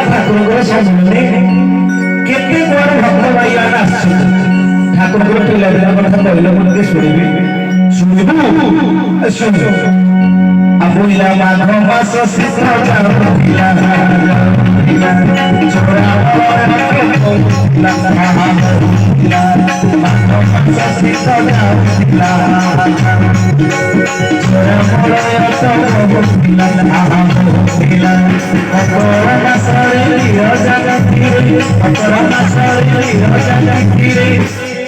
ठाकुर सामने केते बड़ भक्त भाई ठाकुर पिला दिन कथा कहले मुझे शुणिबी शुणबू शुणु अबुला माघ मास शीत जाऊला छोरा शीत जाऊला छोरा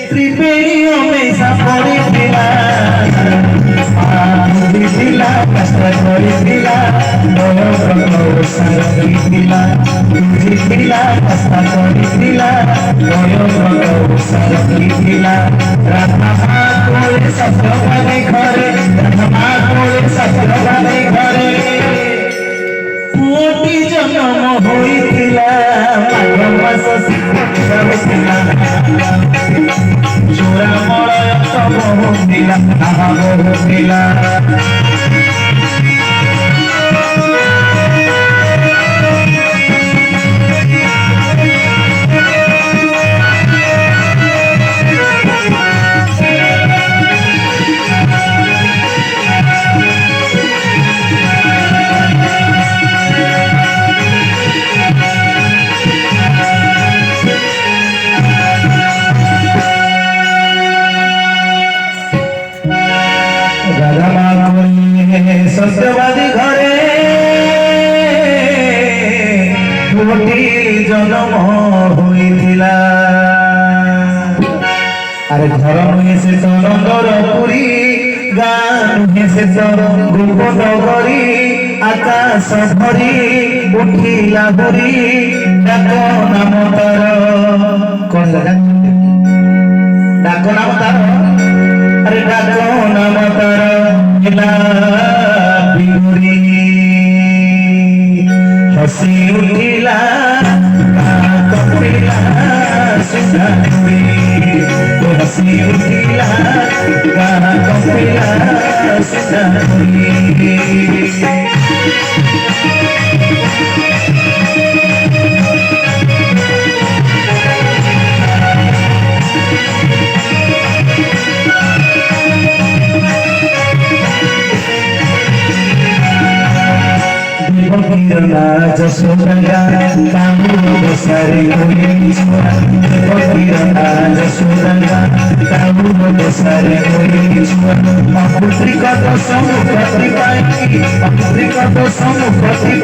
त्रिवेणियों में सापड़ी दिला दिला कष्ट करी दिला सारी दिला दिला कष्ट करी दिला सारी दिला राधा कोले सत्य वाले घरे राधा कोले सत्य वाले घरे मोटी जन्म होइतिला माघ मास शीत जाउतिला चोरा मलय सब होतिला आहा होतिला सत्यवादी घरे मोटी जन्म होइतिला अरे घर नुहे से तो नंदरपुरी गाँ नुहे से तो गोपनगरी आकाश भरी उठिला भरी डाक नाम तार कौन डाक नाम तार अरे डाक नाम तार हसी उठिला कपिला सुधारी हसी उठिला कपिला सुधारी जसोदरा कामू बसारे कोई छोरा जसोदरा कामू बसारे कोई छोरा पुत्री का तो सम्मुखति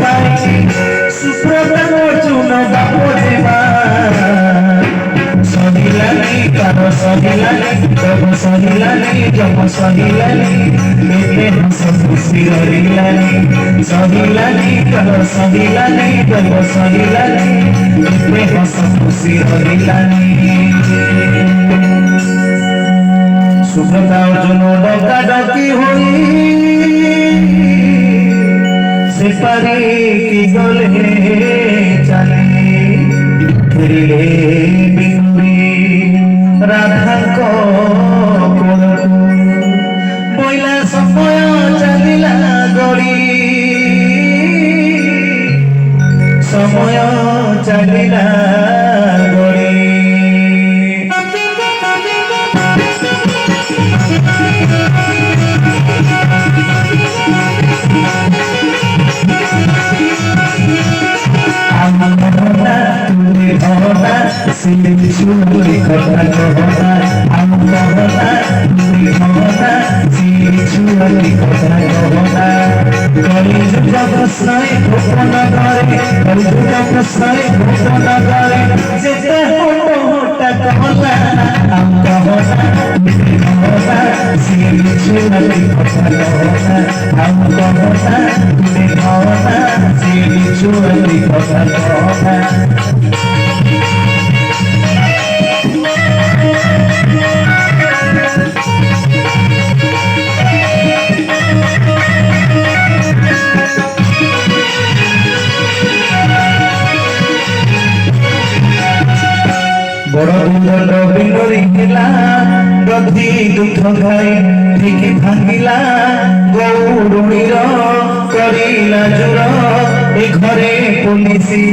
पाई सुप्रता अर्जुन बापो देवा सहिलानी करो सहिलानी जब सहिलानी मेरे हंस खुशी रहिलानी सहिलानी करो सहिलानी जब सहिलानी मेरे हंस खुशी रहिलानी सुप्रता अर्जुन डका डकी होई से पारी की गले चले फिरिले राधा को पहला समय चलिला गड़ी समय चलिला गड़ी सिंचुरी कथा कहना हम कहना कहना सिंचुरी कथा कहना कलिजुग प्रश्नय गोपन करे कलिजुग प्रश्नय गोपन करे जेते होटा कहना हम कहना Chilali kotana, ham kotana, tune kotana, chilali kotana. বড় দুর্গত বিনরি গিলা গধি দুঃখ খাই ঠিক ভাঙিলা গৌরণীর করিলা জোর এ ঘরে পুলিশি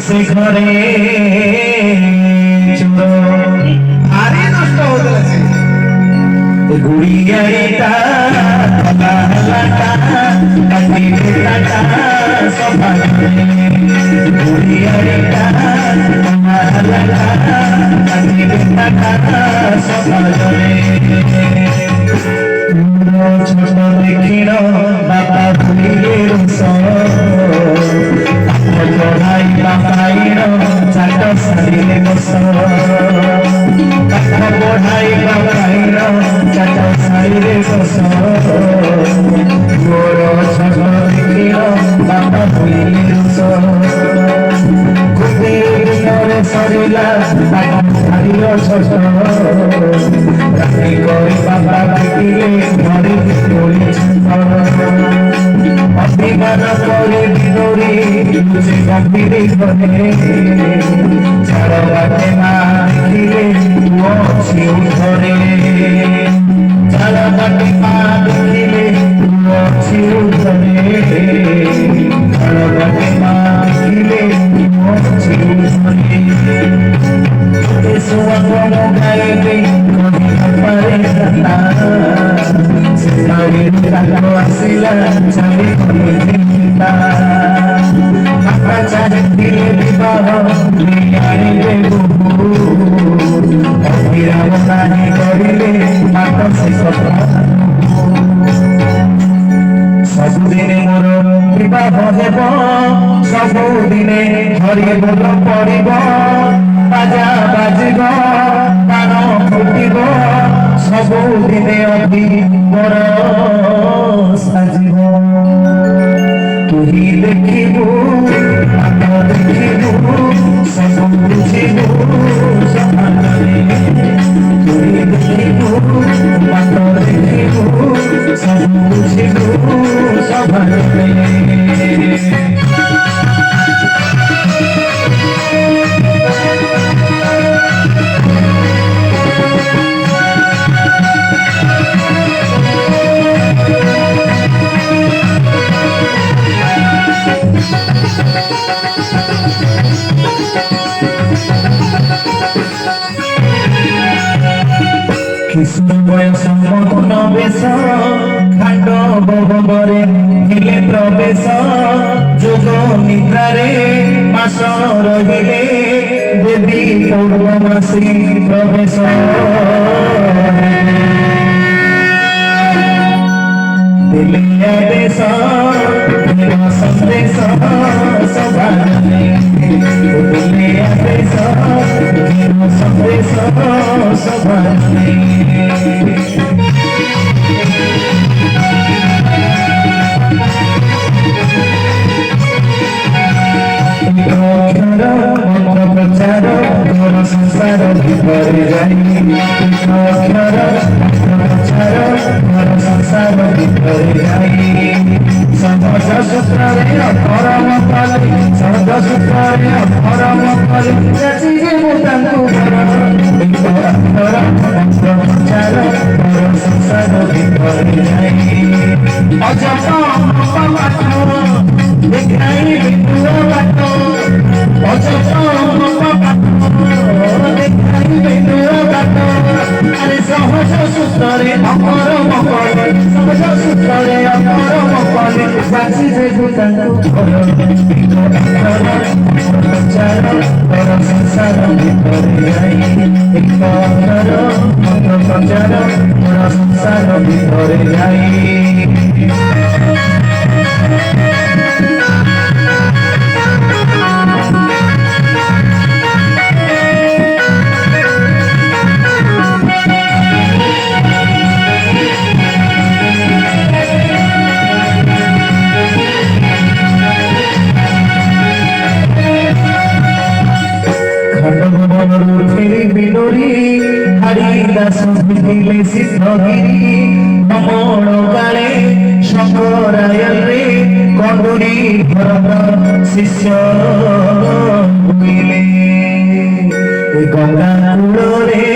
সে ঘরে চোর আরে নষ্ট হতে লাগছে গুড়িয়াইটা লাটা কাটি লাটা সবাই গুড়িয়াইটা লাটা কাটি লাটা সবাই ছোট দেখিল বাবা ভুলিলের পড়াই বাপাইর চাট সারিলে বস পড়াই বাপাইর চাট সারিলে বস বড় ছোট দেখিল বাবা ভুলিলের খুবই দিনরে সরিলা বাবা সারিল ছোট রাতে কই বাবা দেখিলে ঘরে তোলি অভিমান করে বিদরি তুঝে গম্ভীরে ঘরে ছাড় বাটে না দেখিলে তুই ঘরে ছাড় বাটে না দেখিলে তুই ঘরে ছাড় বাটে না দেখিলে তুই ঘরে সুয়াঙ্গ গাইবে কবি পারে গাতা সিনারে রাখো আসিলা চালি করে চিন্তা আপনা চাহে দিলে বিবাহ নিয়াইলে বহু অভিরাম নাহি করিলে মাত সে কথা ସବୁଦିନେ ମୋର ବିବାହ ହେବ ସବୁଦିନେ ହରି ବୋଲ ପଡ଼ିବ ବାଜା ବାଜିବ ପାନ ଫୁଟିବ ସବୁଦିନେ ଅଭି ମୋର ସାଜିବ ତୁହି ଦେଖିବୁ ପାନ ଦେଖିବୁ ସବୁ ବୁଝିବୁ ସମାନରେ ତୁହି ଦେଖିବୁ ପାନ ଦେଖିବୁ ସବୁ ବୁଝିବୁ ସମାନରେ কৃষ্ণময় সম্মোহন বেশ খাণ্ড বহবরে হেলে প্রবেশ যোগ নিদ্রারে মাস রহিলে দেবী পূর্ণমাসী প্রবেশ দিলে আদেশ সন্দেশ সভানে দিলে আদেশ সন্দেশ সভানে প্রচার ঘর সংসার ভিতরে যাই প্রচার ঘর সংসার ভিতরে যাই সহজ সূত্রে অপরম কলে সহজ সূত্রে অপরম কলে যাচিয়ে ମୁଁ ତାଙ୍କୁ প্রচার ঘর সংসার ভিতরে যাই অজপ পাঠ দেখাই বিপুল বাট অজপ দেখাই বিপুল বাট আরে সহজ সূত্রে অপরম কলে সহজ সূত্রে অপরম কলে যাচিয়ে ମୁଁ ତାଙ୍କୁ প্রচার ঘর সংসার ভিতরে যাই প্রচার ঘর সংসার ভিতরে যাই খণ্ডভবনରୁ ଫେରି ବିଲୋରୀ ହାଡ଼ି ଦାସ ବିକିଲେ ସିଦ୍ଧଗିରି ଅମଳ କାଳେ ଶଙ୍କରାୟରେ କଣ୍ଡୁରୀ ଭରତ ଶିଷ୍ୟ ଭୂମିଲେ ଗଙ୍ଗା କୂଳରେ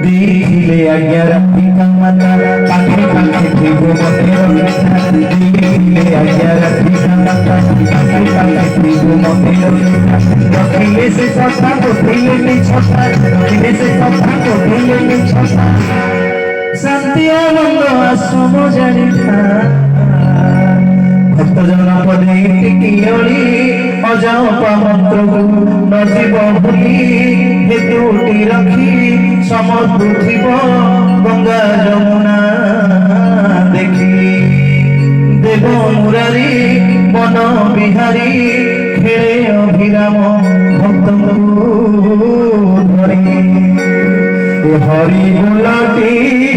दिले आज्ञा रात्रि का माता पाखे पाखे त्रिभु मते दिले आज्ञा रात्रि का माता पाखे पाखे त्रिभु मते रखिले से सत्ता को दिले नहीं छोटा रखिले से सत्ता को दिले नहीं छोटा शांति आनंद आश्रम जानी था भक्त जना पदे टिकियोली अजापा मंत्र को नजीब भूली हेतुटी रखी समर्पित गंगा यमुना देखी देव मुरारी मन बिहारी खेले अभिराम भक्त धरी हरि बोलती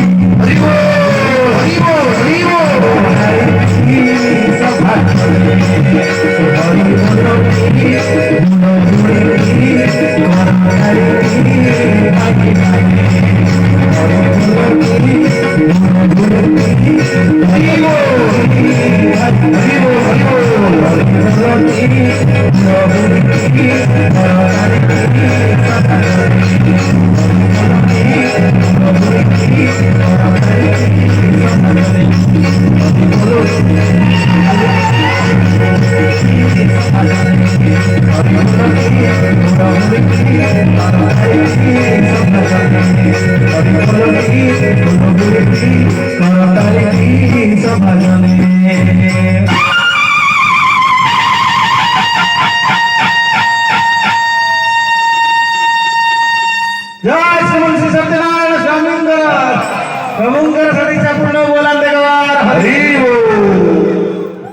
जय श्री सत्यनारायण स्वामी प्रभुंकर